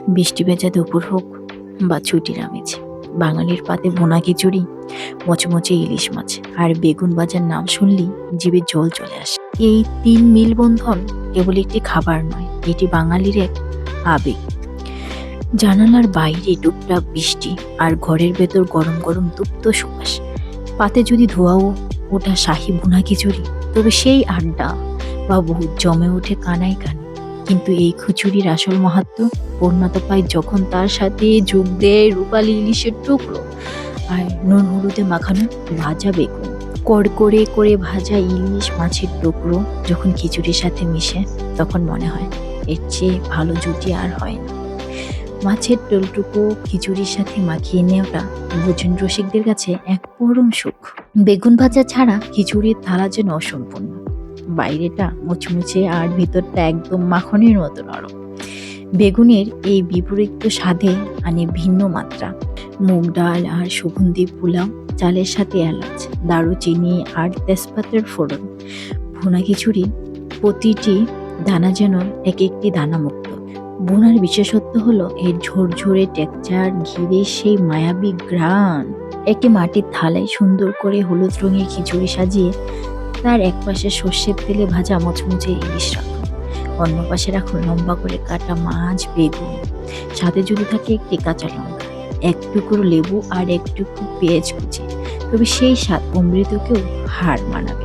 বৃষ্টি ভেজা দুপুর হোক বা ছুটির আমেজ, বাঙালির পাতে বোনা খিচুড়ি, মচমচে ইলিশ মাছ আর বেগুন ভাজার নাম শুনলেই জিভে জল চলে আসে। এই তিন মেলবন্ধন কেবল একটি খাবার নয়, এটি বাঙালির এক আবেগ। জানালার বাইরে টুপটাপ বৃষ্টি আর ঘরের ভেতর গরম গরম তৃপ্ত সুবাস। পাতে যদি ধোয়াও ওটা শাহী বোনা খিচুড়ি, তবে সেই আড্ডা বা বহুত জমে ওঠে কানায় কানে। কিন্তু এই খিচুড়ির আসল মাহাত্ম্য পূর্ণতা পায় যখন তার সাথে যোগ দেয় রূপালি ইলিশের টুকরো আর নুন হলুদে মাখানো ভাজা বেগুন। কড়কড়ে করে ভাজা ইলিশ মাছের টুকরো যখন খিচুড়ির সাথে মিশে, তখন মনে হয় এর চেয়ে ভালো জুটি আর হয় না। মাছের টোলটুকু খিচুড়ির সাথে মাখিয়ে নেওয়াটা ভোজন রসিকদের কাছে এক পরম সুখ। বেগুন ভাজা ছাড়া খিচুড়ির থালা যেন অসম্পূর্ণ। বাইরেটা মুচমুচে আর ভিতরটা একদম মাখনের মতো নরম। বেগুনের এই বিপরীত স্বাদে আনে ভিন্ন মাত্রা। মুগ ডাল আর সুগন্ধি পোলাও, চালের সাথে এলাচ, দারুচিনি আর তেজপাতার ফোড়ন। ভুনা খিচুড়ি প্রতিটি দানা যেন এক একটি দানা মুক্ত। ভুনার বিশেষত্ব হলো এর ঝরঝরে টেক্সচার ঘিরে সেই মায়াবী ঘ্রাণ। একটি মাটির থালায় সুন্দর করে হলুদ রঙের খিচুড়ি সাজিয়ে তার এক পাশে সর্ষের তেলে ভাজা মচমচে ইলিশ রাখুন, অন্য পাশে রাখুন লম্বা করে কাটা মাছ, বেগুন, সাথে যদি থাকে একটি কাঁচা লঙ্কা, এক টুকরো লেবু আর এক টুকরো পেঁয়াজ কুচি, তবে সেই স্বাদ অমৃতকেও হার মানাবে।